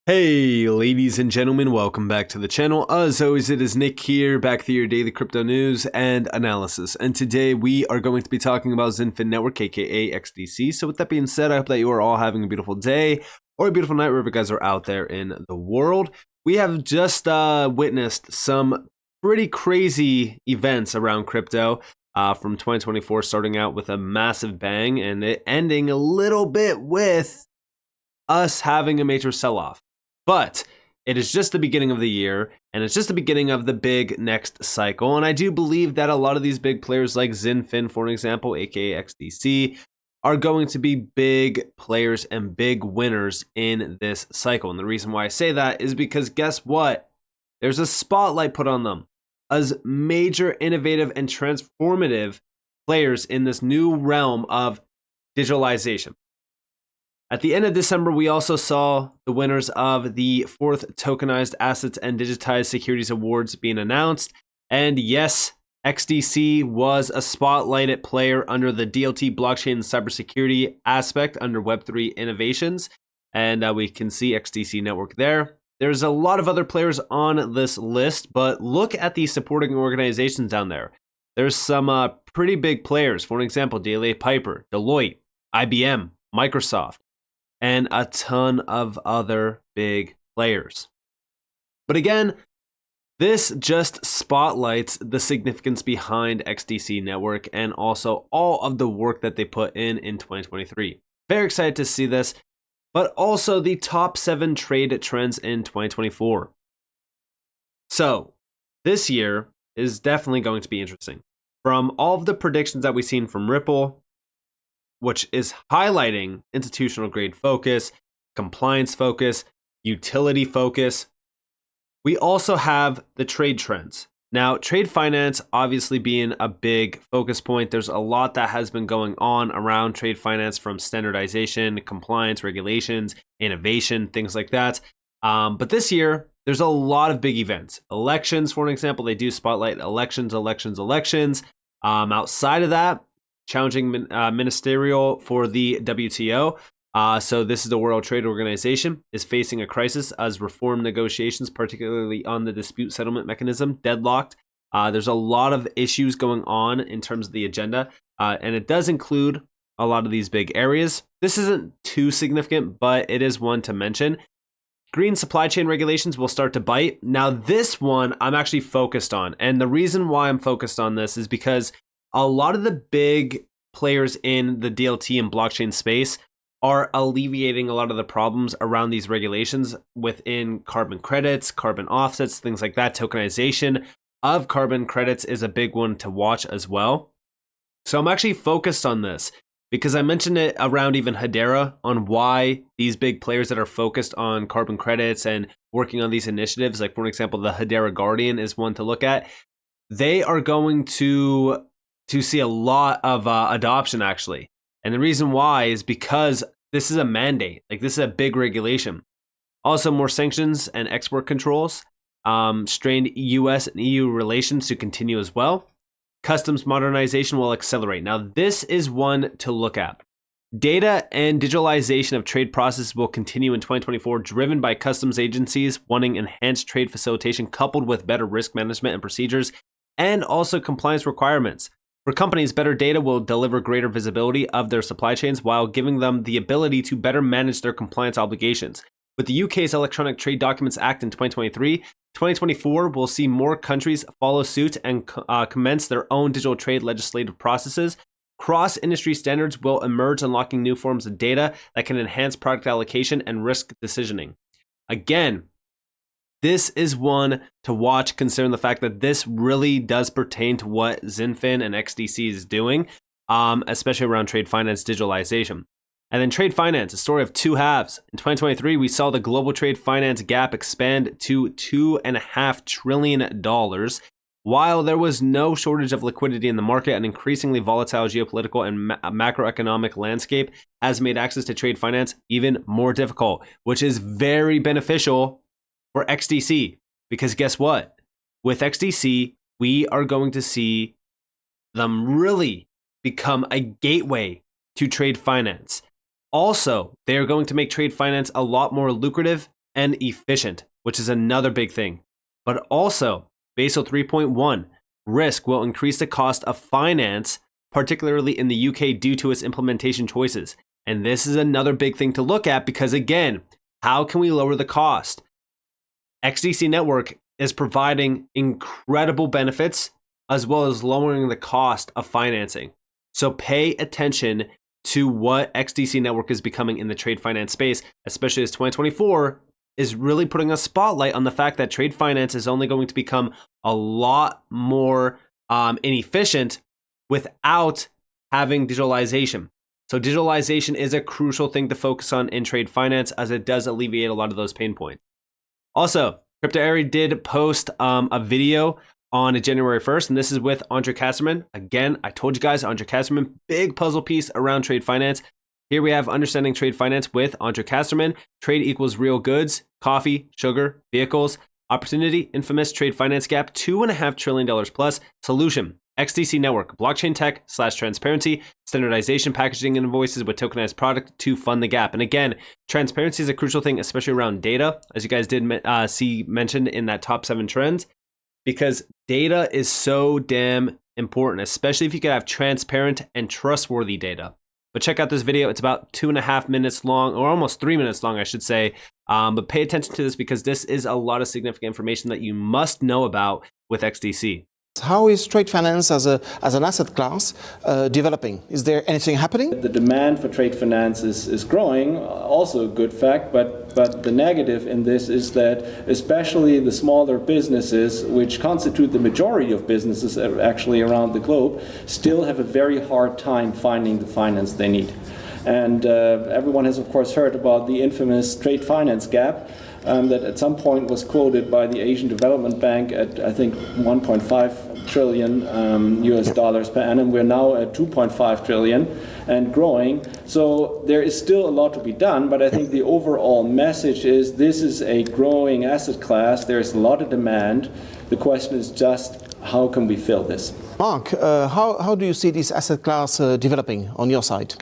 Hey ladies and gentlemen, welcome back to the channel. As always, it is Nick here, back with your daily crypto news and analysis. And today we are going to be talking about Xinfin Network, aka XDC. So with that being said, I hope that you are all having a beautiful day or a beautiful night wherever you guys are out there in the world. We have just witnessed some pretty crazy events around crypto from 2024, starting out with a massive bang and it ending a little bit with us having a major sell-off. But it is just the beginning of the year, and it's just the beginning of the big next cycle. And I do believe that a lot of these big players like Xinfin, for an example, aka XDC, are going to be big players and big winners in this cycle. And the reason why I say that is because guess what? There's a spotlight put on them as major, innovative, and transformative players in this new realm of digitalization. At the end of December, we also saw the winners of the 4th Tokenized Assets and Digitized Securities Awards being announced. And yes, XDC was a spotlighted player under the DLT blockchain and cybersecurity aspect under Web3 innovations. And we can see XDC Network there. There's a lot of other players on this list, but look at the supporting organizations down there. There's some pretty big players. For an example, DLA Piper, Deloitte, IBM, Microsoft, and a ton of other big players. But again, this just spotlights the significance behind XDC Network and also all of the work that they put in 2023. Very excited to see this, but also the top 7 trade trends in 2024. So this year is definitely going to be interesting. From all of the predictions that we've seen from Ripple, which is highlighting institutional grade focus, compliance focus, utility focus. We also have the trade trends. Now, trade finance obviously being a big focus point. There's a lot that has been going on around trade finance, from standardization, compliance, regulations, innovation, things like that. But this year, there's a lot of big events. Elections, for an example, they do spotlight elections. Outside of that, challenging ministerial for the WTO. So this is the World Trade Organization, is facing a crisis as reform negotiations, particularly on the dispute settlement mechanism, deadlocked. There's a lot of issues going on in terms of the agenda, and it does include a lot of these big areas. This isn't too significant, but it is one to mention. Green supply chain regulations will start to bite. Now, this one I'm actually focused on, and the reason why I'm focused on this is because a lot of the big players in the DLT and blockchain space are alleviating a lot of the problems around these regulations within carbon credits, carbon offsets, things like that. Tokenization of carbon credits is a big one to watch as well. So I'm actually focused on this because I mentioned it around even Hedera on why these big players that are focused on carbon credits and working on these initiatives, like for example, the Hedera Guardian is one to look at. They are going to see a lot of adoption, actually. And the reason why is because this is a mandate. Like, this is a big regulation. Also, more sanctions and export controls, strained US and EU relations to continue as well. Customs modernization will accelerate. Now, this is one to look at. Data and digitalization of trade processes will continue in 2024, driven by customs agencies wanting enhanced trade facilitation coupled with better risk management and procedures, and also compliance requirements. For companies, better data will deliver greater visibility of their supply chains while giving them the ability to better manage their compliance obligations. With the UK's Electronic Trade Documents Act in 2023, 2024 will see more countries follow suit and commence their own digital trade legislative processes. Cross-industry standards will emerge, unlocking new forms of data that can enhance product allocation and risk decisioning. Again, this is one to watch, considering the fact that this really does pertain to what Xinfin and XDC is doing, especially around trade finance digitalization. And then trade finance, a story of two halves. In 2023, we saw the global trade finance gap expand to $2.5 trillion, while there was no shortage of liquidity in the market. An increasingly volatile geopolitical and macroeconomic landscape has made access to trade finance even more difficult, which is very beneficial for XDC, because guess what? With XDC, we are going to see them really become a gateway to trade finance. Also, they are going to make trade finance a lot more lucrative and efficient, which is another big thing. But also, Basel 3.1, risk will increase the cost of finance, particularly in the UK due to its implementation choices. And this is another big thing to look at because, again, how can we lower the cost? XDC Network is providing incredible benefits as well as lowering the cost of financing. So pay attention to what XDC Network is becoming in the trade finance space, especially as 2024 is really putting a spotlight on the fact that trade finance is only going to become a lot more inefficient without having digitalization. So digitalization is a crucial thing to focus on in trade finance as it does alleviate a lot of those pain points. Also, CryptoAry did post a video on January 1st, and this is with Andre Kasserman. Again, I told you guys, Andre Kasserman, big puzzle piece around trade finance. Here we have Understanding Trade Finance with Andre Kasserman. Trade equals real goods, coffee, sugar, vehicles. Opportunity, infamous trade finance gap, $2.5 trillion plus. Solution, XDC Network, blockchain tech / transparency, standardization, packaging invoices with tokenized product to fund the gap. And again, transparency is a crucial thing, especially around data, as you guys did see mentioned in that top 7 trends, because data is so damn important, especially if you could have transparent and trustworthy data. But check out this video. It's about 2.5 minutes long, or almost 3 minutes long, I should say. But pay attention to this because this is a lot of significant information that you must know about with XDC. How is trade finance as an asset class developing? Is there anything happening? The demand for trade finance is growing, also a good fact, but the negative in this is that especially the smaller businesses, which constitute the majority of businesses actually around the globe, still have a very hard time finding the finance they need. And everyone has of course heard about the infamous trade finance gap. That at some point was quoted by the Asian Development Bank at, I think, 1.5 trillion US dollars per annum. We're now at 2.5 trillion and growing. So there is still a lot to be done, but I think the overall message is this is a growing asset class. There's a lot of demand. The question is just how can we fill this? Mark, how do you see this asset class developing on your side?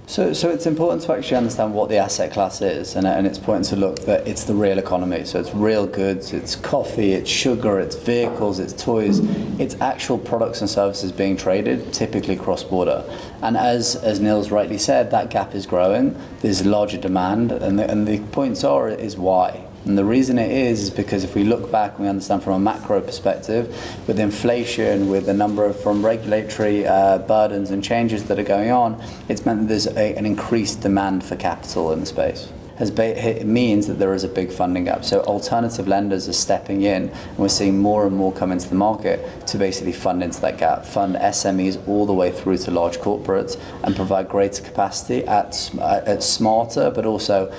So it's important to actually understand what the asset class is, and it's important to look that it's the real economy. So it's real goods, it's coffee, it's sugar, it's vehicles, it's toys, it's actual products and services being traded, typically cross-border. And as Niels rightly said, that gap is growing. There's larger demand, and the points is why. And the reason it is because if we look back and we understand from a macro perspective, with inflation, with the number of from regulatory burdens and changes that are going on, it's meant that there's an increased demand for capital in the space. It means that there is a big funding gap. So alternative lenders are stepping in, and we're seeing more and more come into the market to basically fund into that gap, fund SMEs all the way through to large corporates, and provide greater capacity at smarter but also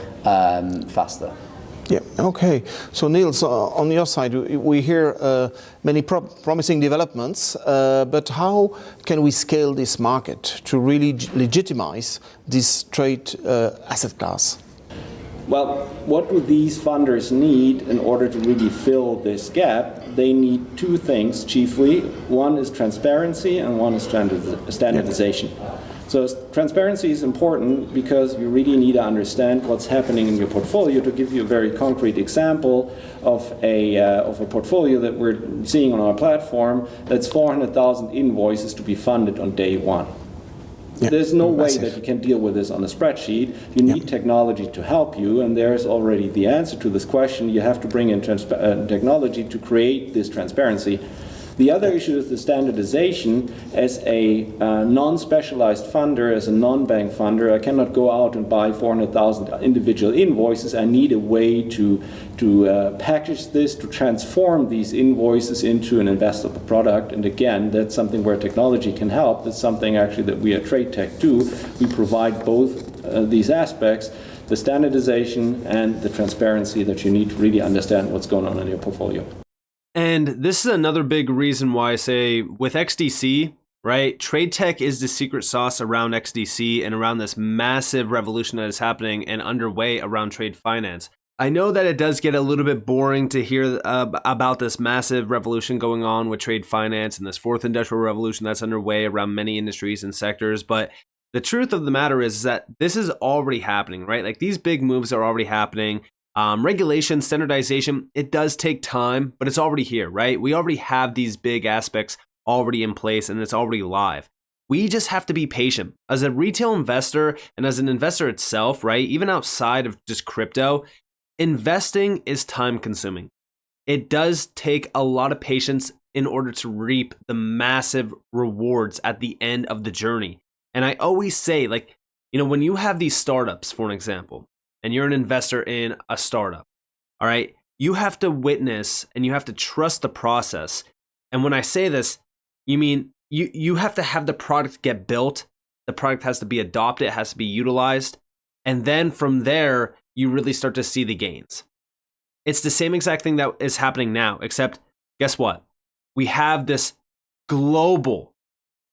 faster. Yeah, okay. So Niels, on your side, we hear many promising developments, but how can we scale this market to really legitimize this trade asset class? Well, what do these funders need in order to really fill this gap? They need two things chiefly. One is transparency and one is standardization. So transparency is important because you really need to understand what's happening in your portfolio. To give you a very concrete example of a portfolio that we're seeing on our platform, that's 400,000 invoices to be funded on day one. Yeah, there's no way that you can deal with this on a spreadsheet. You need technology to help you, and there's already the answer to this question. You have to bring in technology to create this transparency. The other issue is the standardization. As a non-specialized funder, as a non-bank funder, I cannot go out and buy 400,000 individual invoices. I need a way to package this, to transform these invoices into an investable product. And again, that's something where technology can help. That's something actually that we at Trade Tech do. We provide both these aspects, the standardization and the transparency that you need to really understand what's going on in your portfolio. And this is another big reason why I say with XDC, right? Trade tech is the secret sauce around XDC and around this massive revolution that is happening and underway around trade finance. I know that it does get a little bit boring to hear about this massive revolution going on with trade finance and this fourth industrial revolution that's underway around many industries and sectors. But the truth of the matter is that this is already happening, right? Like these big moves are already happening. Regulation, standardization, it does take time, but it's already here, right? We already have these big aspects already in place and it's already live. We just have to be patient. As a retail investor and as an investor itself, right? Even outside of just crypto, investing is time consuming. It does take a lot of patience in order to reap the massive rewards at the end of the journey. And I always say, like, when you have these startups, for an example, and you're an investor in a startup, all right, you have to witness and you have to trust the process. And when I say this, you mean you have to have the product get built, the product has to be adopted, it has to be utilized, and then from there, you really start to see the gains. It's the same exact thing that is happening now, except guess what? We have this global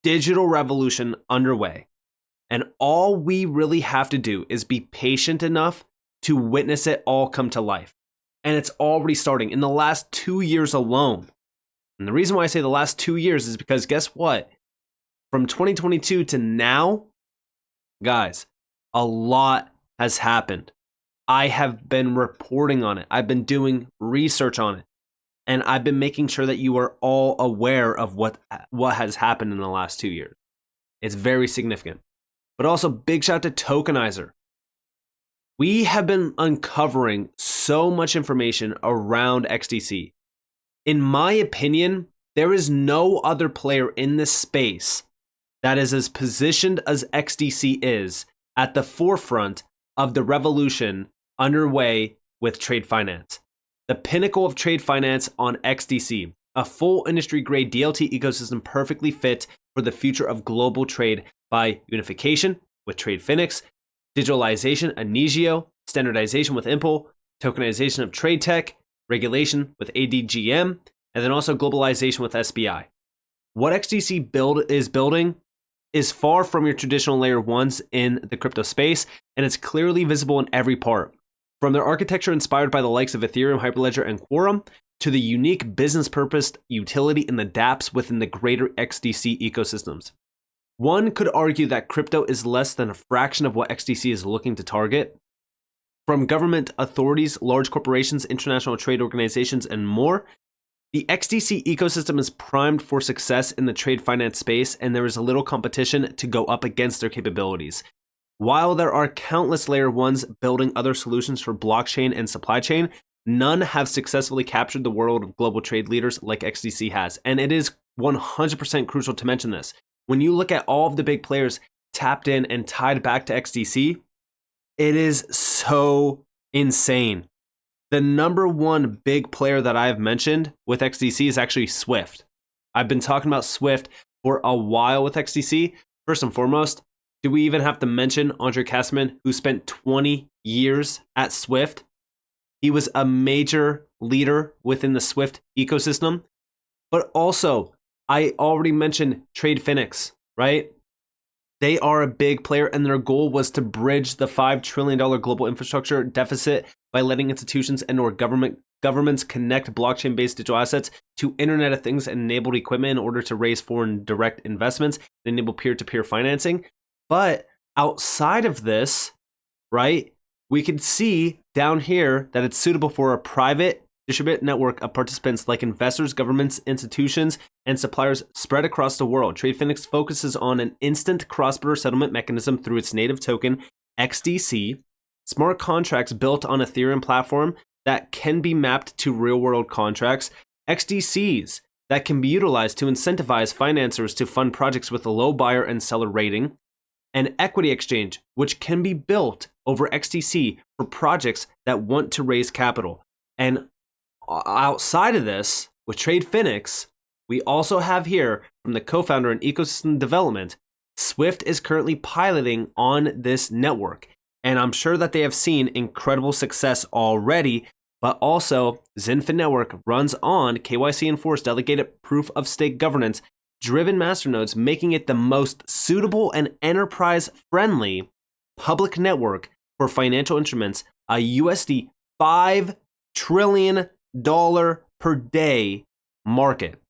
digital revolution underway. And all we really have to do is be patient enough to witness it all come to life. And it's already starting in the last 2 years alone. And the reason why I say the last 2 years is because guess what? From 2022 to now, guys, a lot has happened. I have been reporting on it. I've been doing research on it. And I've been making sure that you are all aware of what has happened in the last 2 years. It's very significant. But also, big shout out to Tokenizer. We have been uncovering so much information around XDC. In my opinion, there is no other player in this space that is as positioned as XDC is at the forefront of the revolution underway with trade finance. The pinnacle of trade finance on XDC, a full industry-grade DLT ecosystem perfectly fit for the future of global trade by unification with TradeFinix, digitalization Anigio, standardization with Impul, tokenization of trade tech, regulation with ADGM, and then also globalization with SBI. What XDC is building is far from your traditional layer ones in the crypto space, and it's clearly visible in every part. From their architecture inspired by the likes of Ethereum, Hyperledger, and Quorum, to the unique business purpose utility in the dApps within the greater XDC ecosystems. One could argue that crypto is less than a fraction of what XDC is looking to target. From government authorities, large corporations, international trade organizations, and more, the XDC ecosystem is primed for success in the trade finance space, and there is a little competition to go up against their capabilities. While there are countless layer ones building other solutions for blockchain and supply chain, none have successfully captured the world of global trade leaders like XDC has. And it is 100% crucial to mention this. When you look at all of the big players tapped in and tied back to XDC, it is so insane. The number one big player that I have mentioned with XDC is actually Swift. I've been talking about Swift for a while with XDC. First and foremost, do we even have to mention Andre Kasserman, who spent 20 years at Swift? He was a major leader within the Swift ecosystem. But also, I already mentioned TradeFinix, right? They are a big player, and their goal was to bridge the $5 trillion global infrastructure deficit by letting institutions and or governments connect blockchain-based digital assets to Internet of Things and enabled equipment in order to raise foreign direct investments and enable peer-to-peer financing. But outside of this, right, we can see down here that it's suitable for a private distributed network of participants like investors, governments, institutions, and suppliers spread across the world. TradeFinix focuses on an instant cross-border settlement mechanism through its native token, XDC, smart contracts built on Ethereum platform that can be mapped to real-world contracts, XDCs that can be utilized to incentivize financiers to fund projects with a low buyer and seller rating, an equity exchange, which can be built over XDC for projects that want to raise capital. And outside of this, with TradeFinix, we also have here from the co-founder in ecosystem development, Swift is currently piloting on this network. And I'm sure that they have seen incredible success already, but also Xinfin Network runs on KYC enforced delegated proof of stake governance driven masternodes, making it the most suitable and enterprise-friendly public network for financial instruments, a USD $5 trillion per day market.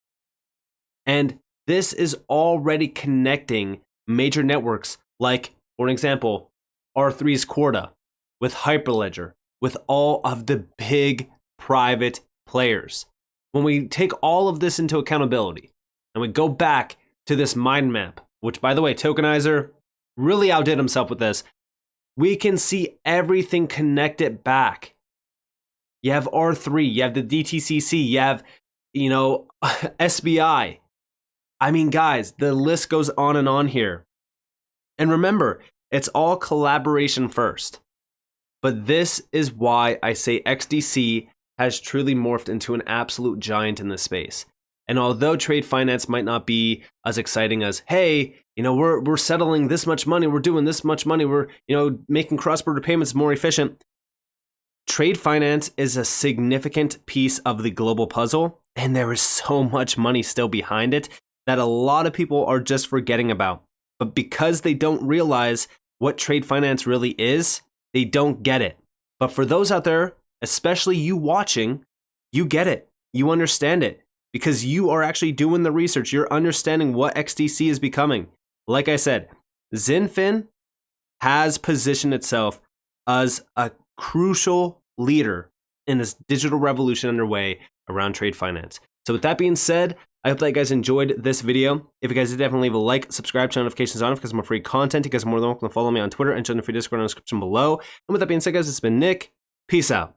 And this is already connecting major networks like, for example, R3's Corda with Hyperledger, with all of the big private players. When we take all of this into accountability and we go back to this mind map, which, by the way, Tokenizer really outdid himself with this, we can see everything connected back. You have R3, you have the DTCC, you have, SBI. I mean, guys, the list goes on and on here. And remember, it's all collaboration first. But this is why I say XDC has truly morphed into an absolute giant in this space. And although trade finance might not be as exciting as, hey, we're settling this much money, we're doing this much money, we're, making cross-border payments more efficient. Trade finance is a significant piece of the global puzzle, and there is so much money still behind it that a lot of people are just forgetting about. But because they don't realize what trade finance really is, they don't get it. But for those out there, especially you watching, you get it. You understand it because you are actually doing the research. You're understanding what XDC is becoming. Like I said, Xinfin has positioned itself as a crucial leader in this digital revolution underway around trade finance. So with that being said, I hope that you guys enjoyed this video. If you guys did, definitely leave a like, subscribe, turn notifications on because more free content. You guys are more than welcome to follow me on Twitter and join the free Discord in the description below. And with that being said, guys, it's been Nick. Peace out.